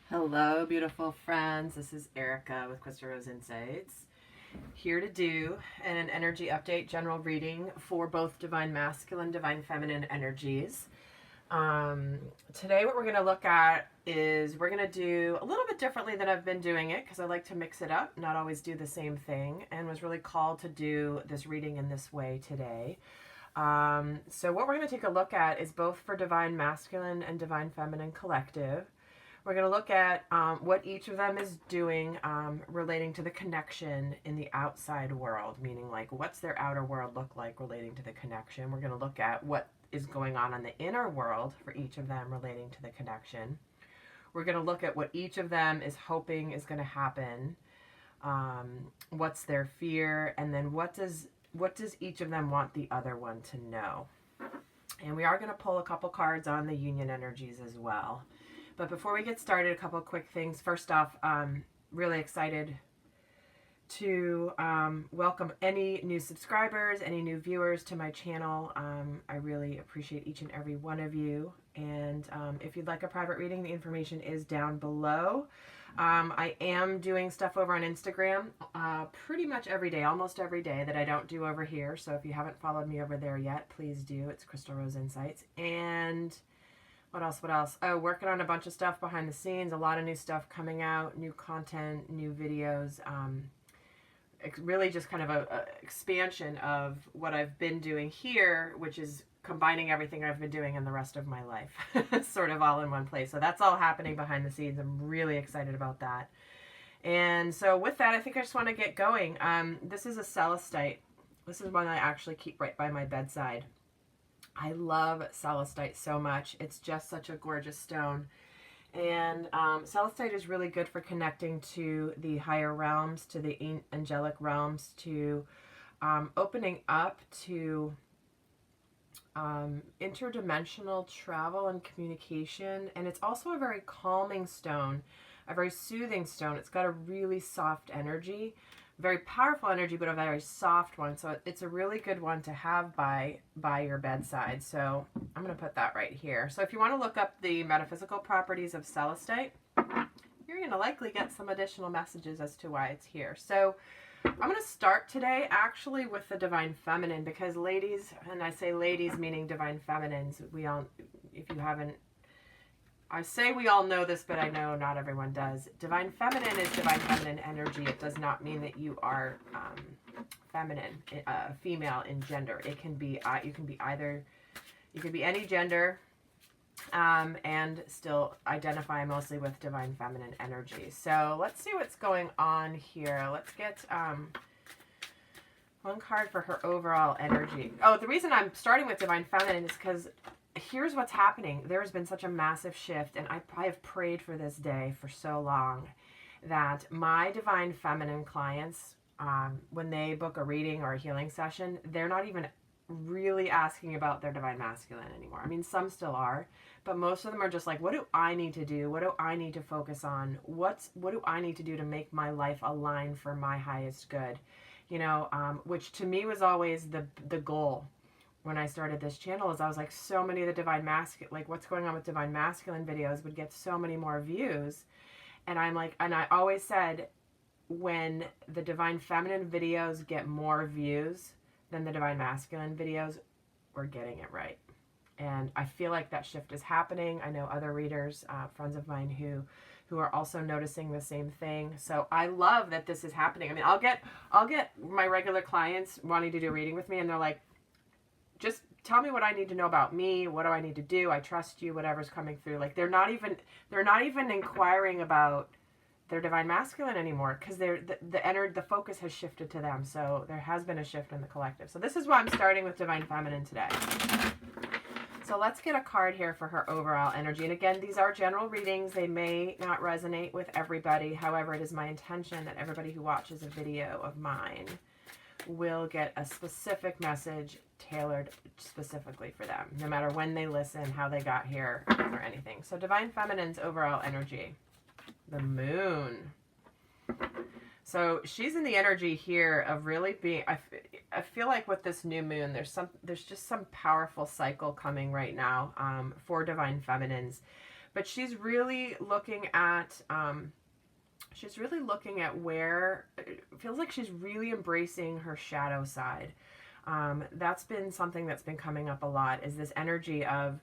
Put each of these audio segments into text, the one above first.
Hello, beautiful friends. This is Erica with Crystal Rose Insights. Here to do an energy update, general reading for both divine masculine, divine feminine energies. Today, what we're going to look at is we're going to do a little bit differently than I've been doing it because I like to mix it up, not always do the same thing, and was really called to do this reading in this way today. So, what we're going to take a look at is both for divine masculine and divine feminine collective. We're going to look at what each of them is doing relating to the connection in the outside world, meaning like what's their outer world look like relating to the connection. We're going to look at what is going on in the inner world for each of them relating to the connection. We're going to look at what each of them is hoping is going to happen, what's their fear, and then what does each of them want the other one to know. And we are going to pull a couple cards on the union energies as well. But before we get started, a couple of quick things. First off, really excited to welcome any new subscribers, any new viewers to my channel. I really appreciate each and every one of you. And if you'd like a private reading, the information is down below. I am doing stuff over on Instagram pretty much every day, almost every day, that I don't do over here. So if you haven't followed me over there yet, please do. It's Crystal Rose Insights. And what else? Oh, working on a bunch of stuff behind the scenes, a lot of new stuff coming out, new content, new videos. Really just kind of a expansion of what I've been doing here, which is combining everything I've been doing in the rest of my life, sort of all in one place. So that's all happening behind the scenes. I'm really excited about that. And so with that, I think I just want to get going. This is a celestite. This is one I actually keep right by my bedside. I love celestite so much. It's just such a gorgeous stone. And celestite is really good for connecting to the higher realms, to the angelic realms, to opening up to interdimensional travel and communication. And it's also a very calming stone, a very soothing stone. It's got a really soft energy. Very powerful energy, but a very soft one. So it's a really good one to have by your bedside. So I'm going to put that right here. So if you want to look up the metaphysical properties of celestite, you're going to likely get some additional messages as to why it's here. So I'm going to start today actually with the divine feminine, because ladies, and I say ladies meaning divine feminines, we all, if you haven't, I say we all know this, but I know not everyone does. Divine feminine is divine feminine energy. It does not mean that you are feminine, female in gender. It can be, you can be either, you could be any gender and still identify mostly with divine feminine energy. So let's see what's going on here. Let's get one card for her overall energy. Oh, the reason I'm starting with divine feminine is because here's what's happening. There has been such a massive shift, and I have prayed for this day for so long, that my divine feminine clients, when they book a reading or a healing session, they're not even really asking about their divine masculine anymore. I mean, some still are, but most of them are just like, what do I need to do? What do I need to focus on? What do I need to do to make my life align for my highest good? You know, which to me was always the goal. When I started this channel, is I was like, so many of the divine masculine, like what's going on with divine masculine videos would get so many more views. And I'm like, and I always said, when the divine feminine videos get more views than the divine masculine videos, we're getting it right. And I feel like that shift is happening. I know other readers, friends of mine who are also noticing the same thing. So I love that this is happening. I mean, I'll get my regular clients wanting to do a reading with me, and they're like, just tell me what I need to know about me. What do I need to do? I trust you, whatever's coming through. Like they're not even inquiring about their divine masculine anymore, because the focus has shifted to them. So there has been a shift in the collective. So this is why I'm starting with divine feminine today. So let's get a card here for her overall energy. And again, these are general readings. They may not resonate with everybody. However, it is my intention that everybody who watches a video of mine will get a specific message tailored specifically for them, no matter when they listen, how they got here, or anything. So divine feminine's overall energy. The moon. So she's in the energy here of really being, I feel like with this new moon, there's just some powerful cycle coming right now for divine feminines. But she's really looking at where it feels like she's really embracing her shadow side. That's been something that's been coming up a lot, is this energy of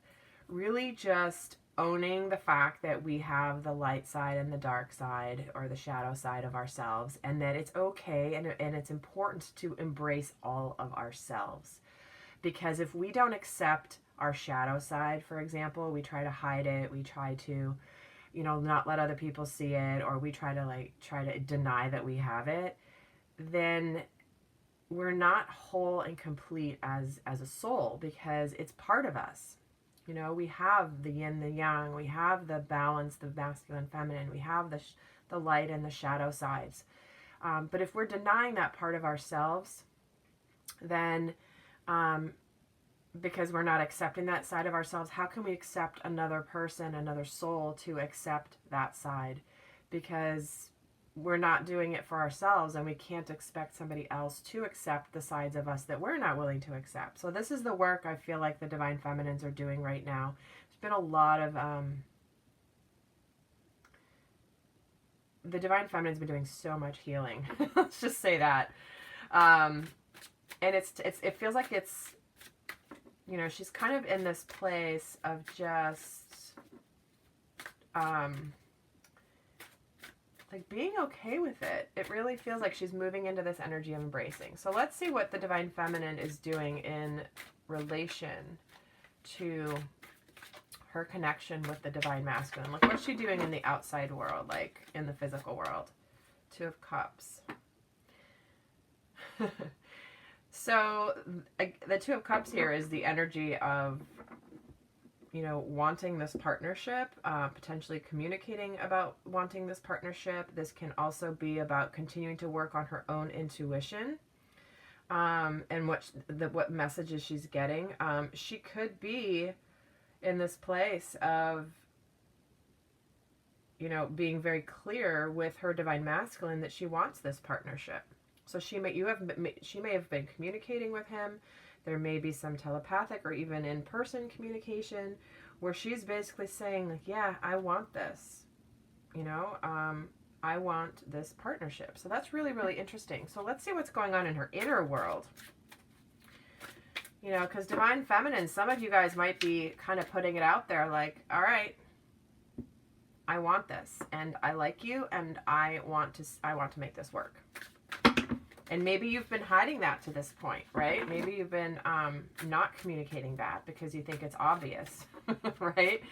really just owning the fact that we have the light side and the dark side, or the shadow side of ourselves, and that it's okay and it's important to embrace all of ourselves. Because if we don't accept our shadow side, for example, we try to hide it, we try to, not let other people see it, or we try to deny that we have it, then we're not whole and complete as a soul, because it's part of us. We have the yin, the yang, we have the balance, the masculine, feminine, we have the light and the shadow sides. But if we're denying that part of ourselves, then because we're not accepting that side of ourselves, how can we accept another person, another soul to accept that side? Because we're not doing it for ourselves, and we can't expect somebody else to accept the sides of us that we're not willing to accept. So this is the work I feel like the Divine Feminines are doing right now. There's been a lot of the Divine Feminine's been doing so much healing. Let's just say that. And it feels like it's, she's kind of in this place of just like being okay with it. It really feels like she's moving into this energy of embracing. So let's see what the Divine Feminine is doing in relation to her connection with the Divine Masculine. Like, what's she doing in the outside world, like in the physical world? Two of Cups. So the Two of Cups here is the energy of, wanting this partnership, potentially communicating about wanting this partnership. This can also be about continuing to work on her own intuition, and what messages she's getting. She could be in this place of, being very clear with her Divine Masculine that she wants this partnership. So she may have been communicating with him. There may be some telepathic or even in-person communication where she's basically saying, like, yeah, I want this. I want this partnership. So that's really, really interesting. So let's see what's going on in her inner world. Because Divine Feminine, some of you guys might be kind of putting it out there like, all right, I want this, and I like you, and I want to make this work. And maybe you've been hiding that to this point, right? Maybe you've been not communicating that because you think it's obvious, right?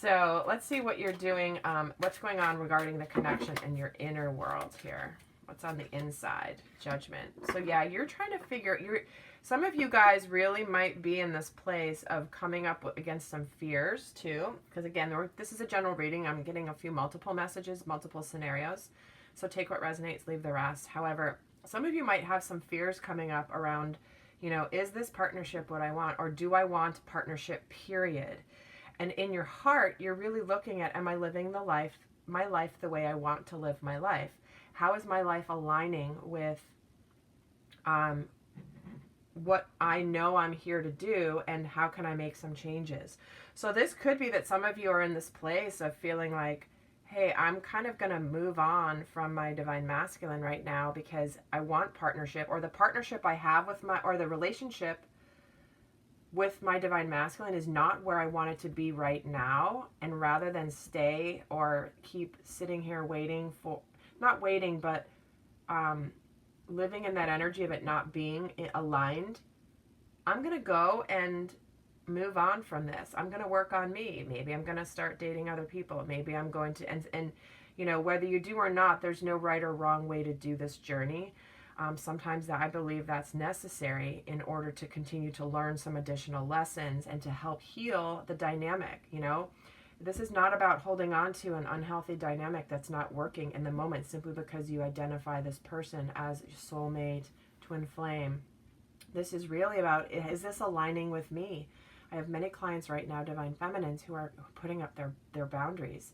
So let's see what you're doing, what's going on regarding the connection in your inner world here. What's on the inside? Judgment. So yeah, you're trying to some of you guys really might be in this place of coming up against some fears too. Because again, this is a general reading. I'm getting a few multiple messages, multiple scenarios. So take what resonates, leave the rest. However, some of you might have some fears coming up around, is this partnership what I want? Or do I want partnership, period? And in your heart, you're really looking at, am I living my life the way I want to live my life? How is my life aligning with what I know I'm here to do, and how can I make some changes? So this could be that some of you are in this place of feeling like, hey, I'm kind of going to move on from my Divine Masculine right now because I want partnership, or the partnership I have or the relationship with my Divine Masculine is not where I want it to be right now. And rather than stay or keep sitting here not waiting, but living in that energy of it not being aligned, I'm going to go and move on from this. I'm going to work on me. Maybe I'm going to start dating other people. Maybe I'm going to, and whether you do or not, there's no right or wrong way to do this journey. Sometimes I believe that's necessary in order to continue to learn some additional lessons and to help heal the dynamic. This is not about holding on to an unhealthy dynamic that's not working in the moment simply because you identify this person as your soulmate, twin flame. This is really about, is this aligning with me? I have many clients right now, Divine Feminines, who are putting up their boundaries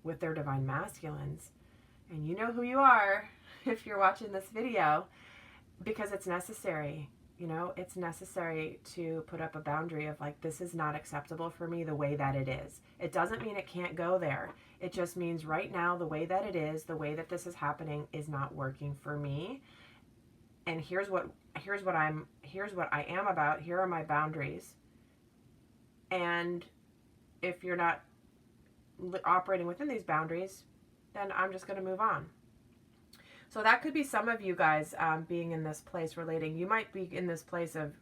with their Divine Masculines. And you know who you are if you're watching this video, because it's necessary. You know, it's necessary to put up a boundary of like, this is not acceptable for me the way that it is. It doesn't mean it can't go there. It just means right now, the way that it is, the way that this is happening is not working for me. And here's what I am about. Here are my boundaries. And if you're not operating within these boundaries, then I'm just going to move on. So that could be some of you guys being in this place relating. You might be in this place of,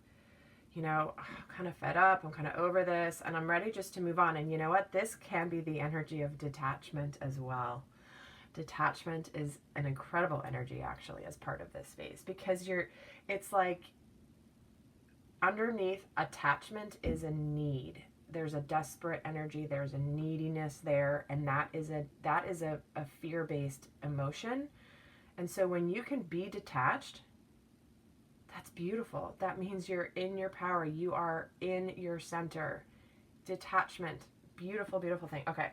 you know, kind of fed up. I'm kind of over this and I'm ready just to move on. And you know what? This can be the energy of detachment as well. Detachment is an incredible energy actually as part of this phase, because it's like underneath attachment is a need. There's a desperate energy, there's a neediness there, and that is a fear-based emotion. And so when you can be detached, that's beautiful. That means you're in your power. You are in your center. Detachment. Beautiful, beautiful thing. Okay.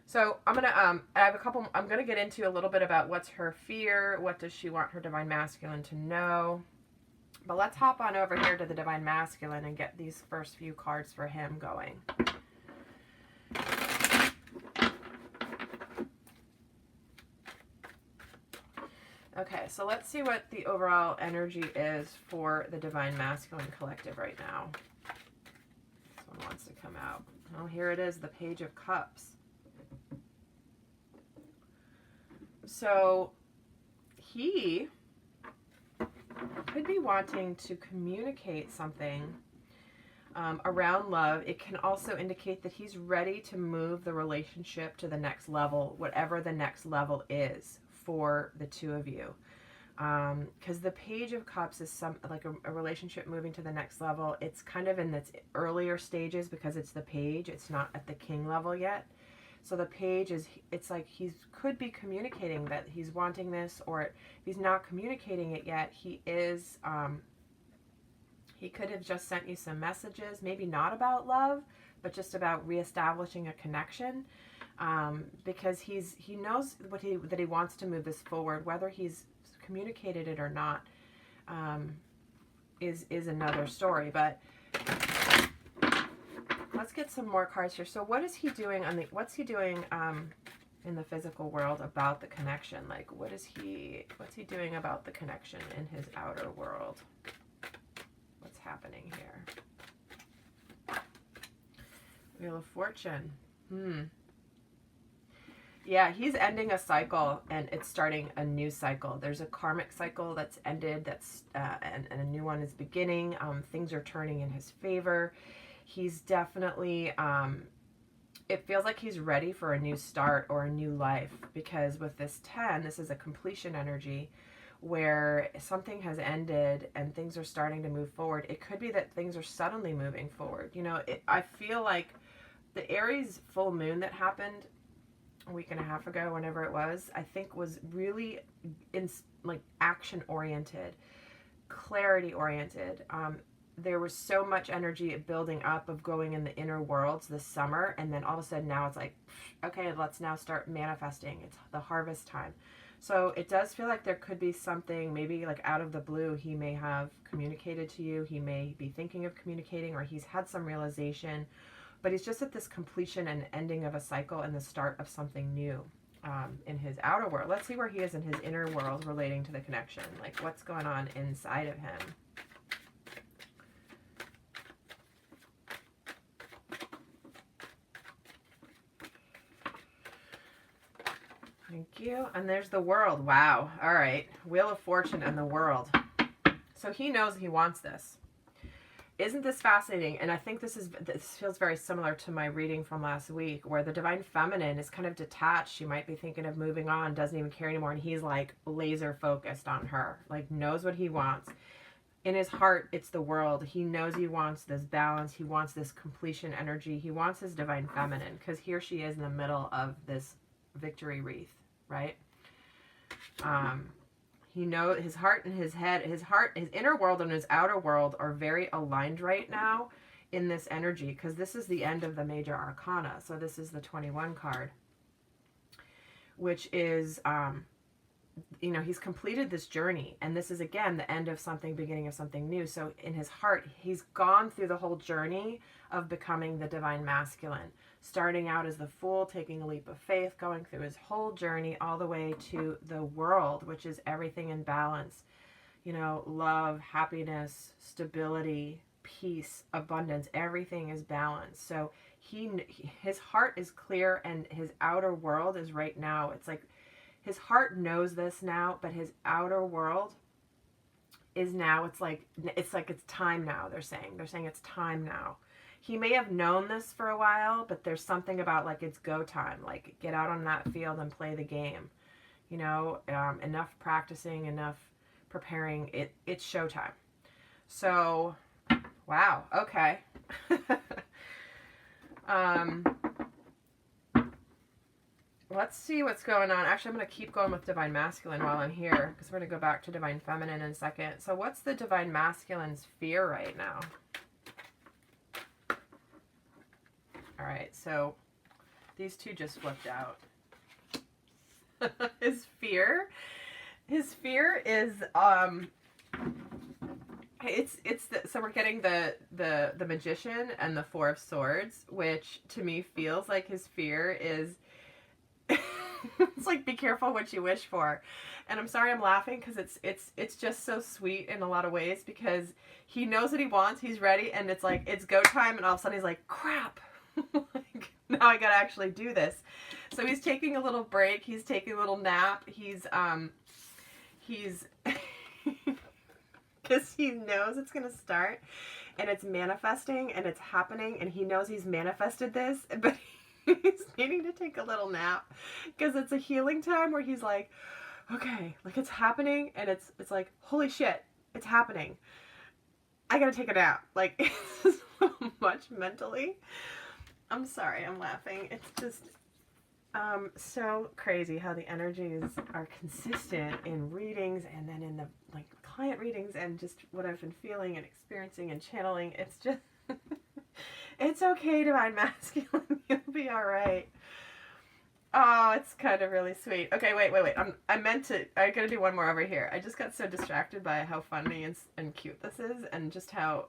So I'm going to, I'm going to get into a little bit about what's her fear. What does she want her divine masculine to know? But let's hop on over here to the divine masculine and get these first few cards for him going. Okay, so let's see what the overall energy is for the divine masculine collective right now. This one wants to come out. Oh, here it is, the Page of Cups. So he could be wanting to communicate something around love. It can also indicate that he's ready to move the relationship to the next level, whatever the next level is for the two of you. Because the Page of Cups is like a relationship moving to the next level. It's kind of in its earlier stages because it's the Page. It's not at the King level yet. So the Page is, it's like could be communicating that he's wanting this, or if he's not communicating it yet, he could have just sent you some messages, maybe not about love, but just about reestablishing a connection. Because he knows that he wants to move this forward. Whether he's communicated it or not is another story. But let's get some more cards here. So what is he doing what's he doing in the physical world about the connection? Like what's he doing about the connection in his outer world? What's happening here? Wheel of Fortune. Yeah, he's ending a cycle and it's starting a new cycle. There's a karmic cycle that's ended, and a new one is beginning. Things are turning in his favor. He's definitely, it feels like he's ready for a new start or a new life, because with this 10, this is a completion energy where something has ended and things are starting to move forward. It could be that things are suddenly moving forward. You know, I feel like the Aries full moon that happened a week and a half ago, whenever it was, I think was really action oriented, clarity oriented. There was so much energy building up of going in the inner worlds this summer, and then all of a sudden now it's like, okay, let's now start manifesting. It's the harvest time. So it does feel like there could be something, maybe like out of the blue, he may have communicated to you, he may be thinking of communicating, or he's had some realization. But he's just at this completion and ending of a cycle and the start of something new in his outer world. Let's see where he is in his inner world relating to the connection. Like what's going on inside of him. Thank you. And there's the World. Wow. All right. Wheel of Fortune and the World. So he knows he wants this. Isn't this fascinating? And I think this feels very similar to my reading from last week, where the divine feminine is kind of detached. She might be thinking of moving on, doesn't even care anymore. And he's like laser focused on her, like knows what he wants. In his heart, it's the World. He knows he wants this balance. He wants this completion energy. He wants his divine feminine, because here she is in the middle of this victory wreath, right? He knows his heart and his head, his inner world and his outer world are very aligned right now in this energy, because this is the end of the major arcana. So this is the 21 card, which is you know, he's completed this journey, and this is again the end of something, beginning of something new. So in his heart, he's gone through the whole journey of becoming the divine masculine, starting out as the fool, taking a leap of faith, going through his whole journey all the way to the world, which is everything in balance. You know, love, happiness, stability, peace, abundance, everything is balanced. So his heart is clear, and his outer world is right now. It's like his heart knows this now, but his outer world is now, it's like it's time now. They're saying it's time now. He may have known this for a while, but there's something about like it's go time, like get out on that field and play the game. You know, enough practicing, enough preparing, it's showtime. So, wow, okay. Let's see what's going on. Actually, I'm going to keep going with Divine Masculine while I'm here, because we're going to go back to Divine Feminine in a second. So what's the Divine Masculine's fear right now? All right, so these two just flipped out. His fear is so we're getting the Magician and the Four of Swords, which to me feels like his fear is it's like, be careful what you wish for. And I'm sorry I'm laughing, because it's just so sweet in a lot of ways, because he knows what he wants, he's ready, and it's like it's go time, and all of a sudden he's like, crap. Like, now I gotta actually do this. So he's taking a little break, he's taking a little nap, he's because he knows it's gonna start, and it's manifesting, and it's happening, and he knows he's manifested this, but he's needing to take a little nap, because it's a healing time where he's like, okay, like it's happening, and it's like, holy shit, it's happening, I gotta take a nap. Like, it's so much mentally. I'm sorry, I'm laughing. It's just so crazy how the energies are consistent in readings, and then in the like client readings, and just what I've been feeling and experiencing and channeling. It's just it's okay, Divine Masculine. You'll be all right. Oh, it's kind of really sweet. Okay, wait. I gotta do one more over here. I just got so distracted by how funny and cute this is, and just how,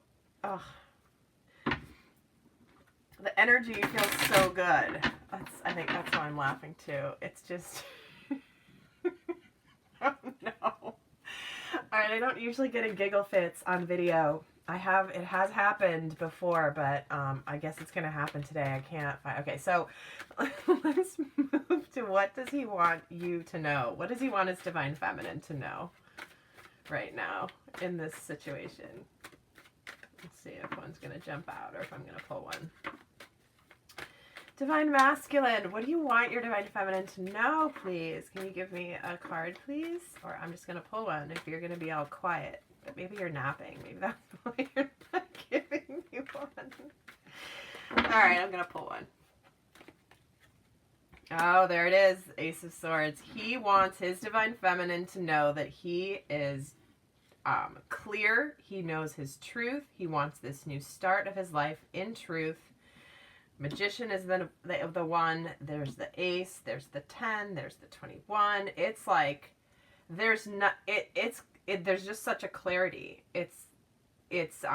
the energy feels so good. I think that's why I'm laughing too. It's just, oh no. All right, I don't usually get in giggle fits on video. It has happened before, but I guess it's gonna happen today. I can't find. Okay, so let's move to, what does he want you to know? What does he want his Divine Feminine to know right now in this situation? Let's see if one's gonna jump out, or if I'm gonna pull one. Divine Masculine, what do you want your Divine Feminine to know, please? Can you give me a card, please? Or I'm just gonna pull one if you're gonna be all quiet. But maybe you're napping. Maybe that's why you're not giving me one. Alright, I'm going to pull one. Oh, there it is. Ace of Swords. He wants his Divine Feminine to know that he is clear. He knows his truth. He wants this new start of his life in truth. Magician is the one. There's the Ace. There's the 10. There's the 21. It's like, there's not, there's just such a clarity. It's because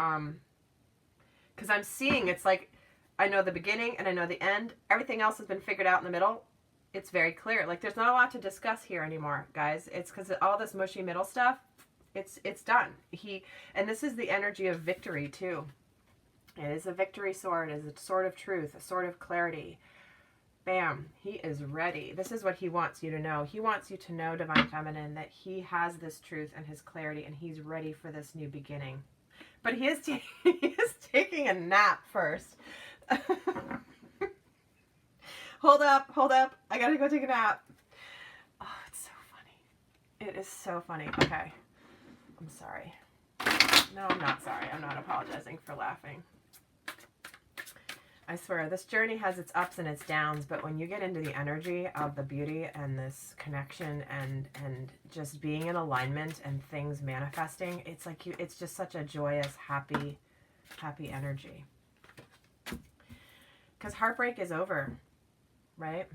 I'm seeing, it's like, I know the beginning and I know the end. Everything else has been figured out in the middle. It's very clear. Like, there's not a lot to discuss here anymore, guys. It's because all this mushy middle stuff, it's done. And this is the energy of victory too. It is a victory sword. It is a sword of truth, a sword of clarity. Bam, he is ready. This is what he wants you to know. He wants you to know, Divine Feminine, that he has this truth and his clarity, and he's ready for this new beginning. But he is taking a nap first. Hold up. I gotta go take a nap. Oh, it's so funny. It is so funny. Okay. I'm sorry. No, I'm not sorry. I'm not apologizing for laughing. I swear, this journey has its ups and its downs, but when you get into the energy of the beauty and this connection and just being in alignment and things manifesting, it's like it's just such a joyous, happy energy. Because heartbreak is over, right?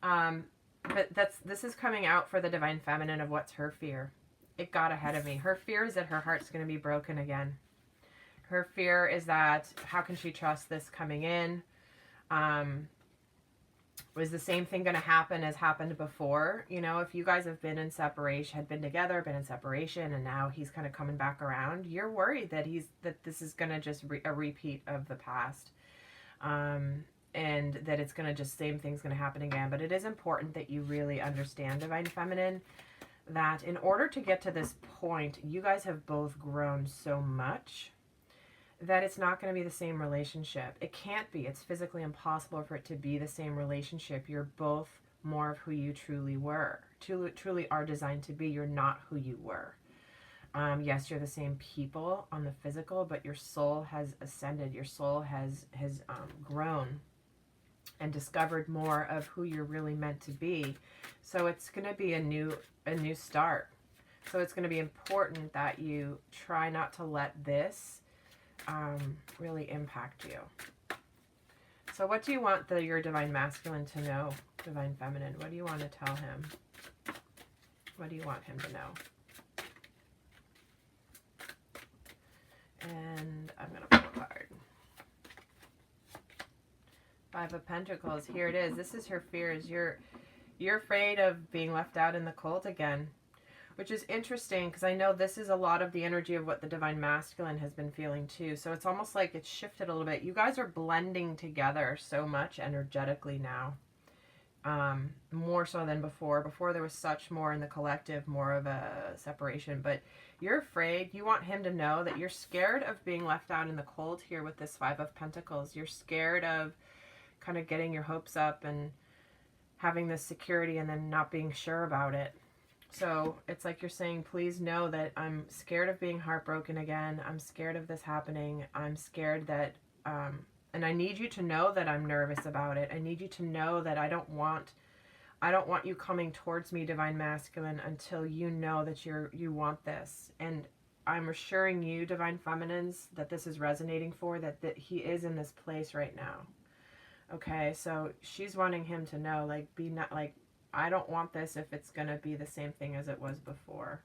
But this is coming out for the Divine Feminine of what's her fear. It got ahead of me. Her fear is that her heart's going to be broken again. Her fear is that how can she trust this coming in? Was the same thing going to happen as happened before? You know, if you guys have been in separation, had been together, been in separation, and now he's kind of coming back around, you're worried that this is going to just a repeat of the past. And that it's going to just, same thing's going to happen again. But it is important that you really understand, Divine Feminine, that in order to get to this point, you guys have both grown so much that it's not going to be the same relationship. It can't be. It's physically impossible for it to be the same relationship. You're both more of who you truly were, truly are designed to be. You're not who you were. Yes, you're the same people on the physical, but your soul has ascended. Your soul has grown and discovered more of who you're really meant to be. So it's going to be a new start. So it's going to be important that you try not to let this really impact you. So what do you want your Divine Masculine to know, Divine Feminine? What do you want to tell him? What do you want him to know? And I'm going to pull a card. Five of Pentacles. Here it is. This is her fears. You're afraid of being left out in the cold again. Which is interesting because I know this is a lot of the energy of what the Divine Masculine has been feeling too. So it's almost like it's shifted a little bit. You guys are blending together so much energetically now. More so than before. Before there was such more in the collective, more of a separation. But you're afraid. You want him to know that you're scared of being left out in the cold here with this Five of Pentacles. You're scared of kind of getting your hopes up and having this security and then not being sure about it. So it's like you're saying, please know that I'm scared of being heartbroken again. I'm scared of this happening. I'm scared that, and I need you to know that I'm nervous about it. I need you to know that I don't want you coming towards me, Divine Masculine, until you know that you want this. And I'm assuring you, Divine Feminines, that this is resonating for, that he is in this place right now. Okay, so she's wanting him to know, like, I don't want this if it's going to be the same thing as it was before.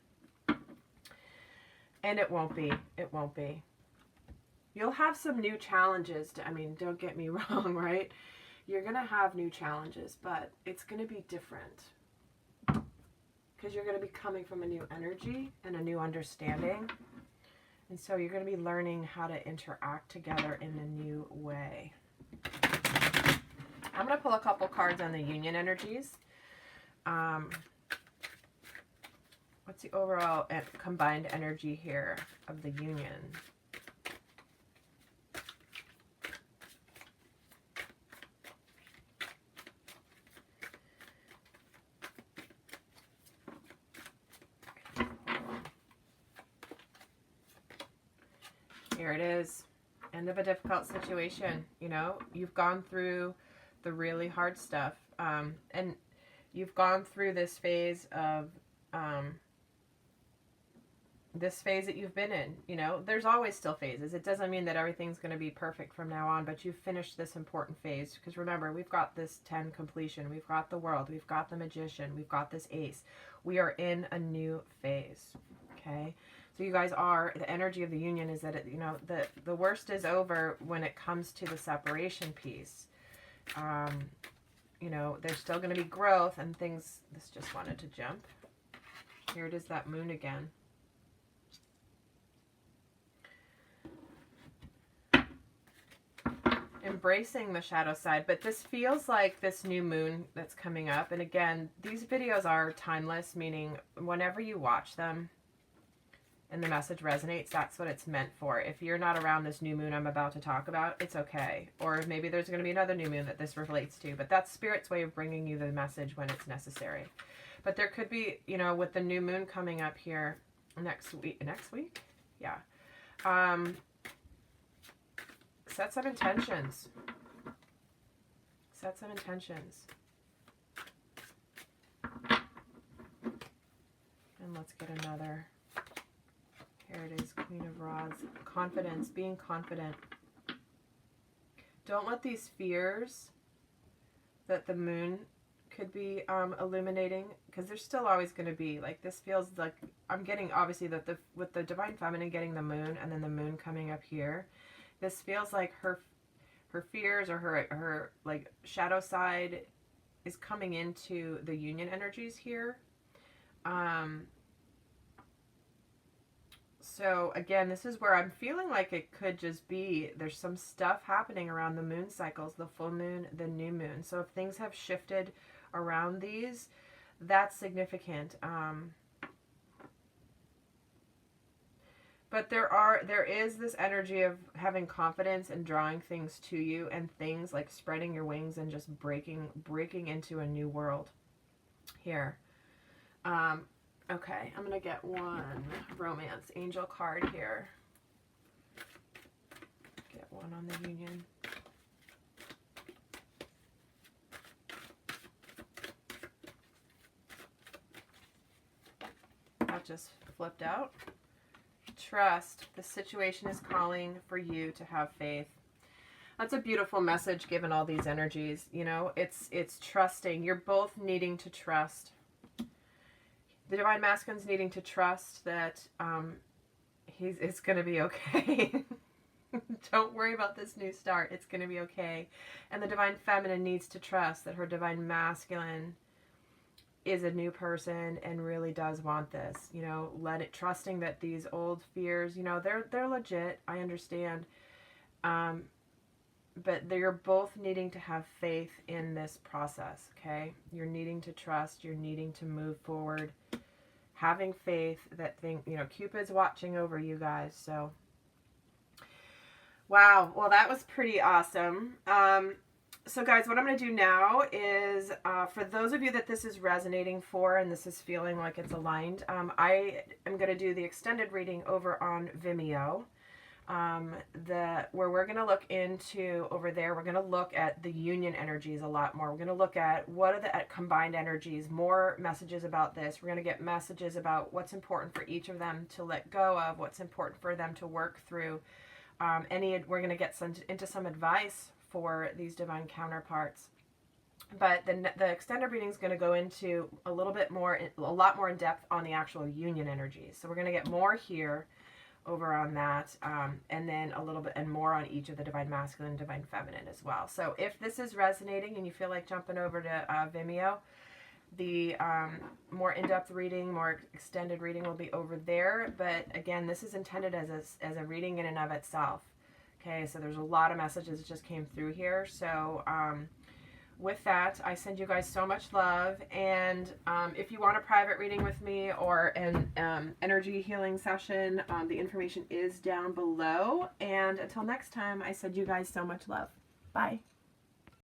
And it won't be. It won't be. You'll have some new challenges. Don't get me wrong, right? You're going to have new challenges, but it's going to be different. Because you're going to be coming from a new energy and a new understanding. And so you're going to be learning how to interact together in a new way. I'm going to pull a couple cards on the union energies. What's the overall combined energy here of the union? Here it is. End of a difficult situation. You know, you've gone through the really hard stuff. And you've gone through this phase of, this phase that you've been in. You know, there's always still phases. It doesn't mean that everything's going to be perfect from now on, but you've finished this important phase. Because remember, we've got this 10 completion. We've got the World. We've got the Magician. We've got this Ace. We are in a new phase. Okay? So you guys are, the energy of the union is that, you know, the worst is over when it comes to the separation piece. You know, there's still going to be growth and things. This just wanted to jump. Here it is, that moon again. Embracing the shadow side, but this feels like this new moon that's coming up. And again, these videos are timeless, meaning whenever you watch them and the message resonates, that's what it's meant for. If you're not around this new moon I'm about to talk about, it's okay. Or maybe there's going to be another new moon that this relates to, but that's Spirit's way of bringing you the message when it's necessary. But there could be, you know, with the new moon coming up here next week? Yeah. Set some intentions. Set some intentions. And let's get another. Here it is, Queen of Rods. Confidence, being confident. Don't let these fears that the moon could be illuminating, because there's still always going to be, like, this feels like I'm getting, obviously, that with the Divine Feminine getting the moon and then the moon coming up here, this feels like her fears or her like shadow side is coming into the union energies here. So again, this is where I'm feeling like it could just be, there's some stuff happening around the moon cycles, the full moon, the new moon. So if things have shifted around these, that's significant. But there is this energy of having confidence and drawing things to you, and things like spreading your wings and just breaking into a new world here. Okay, I'm going to get one romance angel card here. Get one on the union. That just flipped out. Trust. The situation is calling for you to have faith. That's a beautiful message given all these energies. You know, it's trusting. You're both needing to trust. The Divine Masculine's needing to trust that it's going to be okay. Don't worry about this new start. It's going to be okay. And the Divine Feminine needs to trust that her Divine Masculine is a new person and really does want this. You know, trusting that these old fears, you know, they're legit. I understand. But they're both needing to have faith in this process, okay? You're needing to trust. You're needing to move forward. Having faith that you know, Cupid's watching over you guys. So, wow. Well, that was pretty awesome. So guys, what I'm going to do now is, for those of you that this is resonating for and this is feeling like it's aligned, I am going to do the extended reading over on Vimeo. Where we're going to look into over there, we're going to look at the union energies a lot more. We're going to look at what are the Combined energies, more messages about this. We're going to get messages about what's important for each of them to let go of, what's important for them to work through. We're going to get into some advice for these divine counterparts. But the extended reading is going to go into a lot more in depth on the actual union energies. So we're going to get more here over on that, and then a little bit and more on each of the Divine Masculine, Divine Feminine as well. So if this is resonating and you feel like jumping over to Vimeo, the more in-depth reading, more extended reading will be over there. But again, this is intended as a reading in and of itself. Okay, so there's a lot of messages that just came through here. So with that, I send you guys so much love. And if you want a private reading with me or an energy healing session, the information is down below. And until next time, I send you guys so much love. Bye.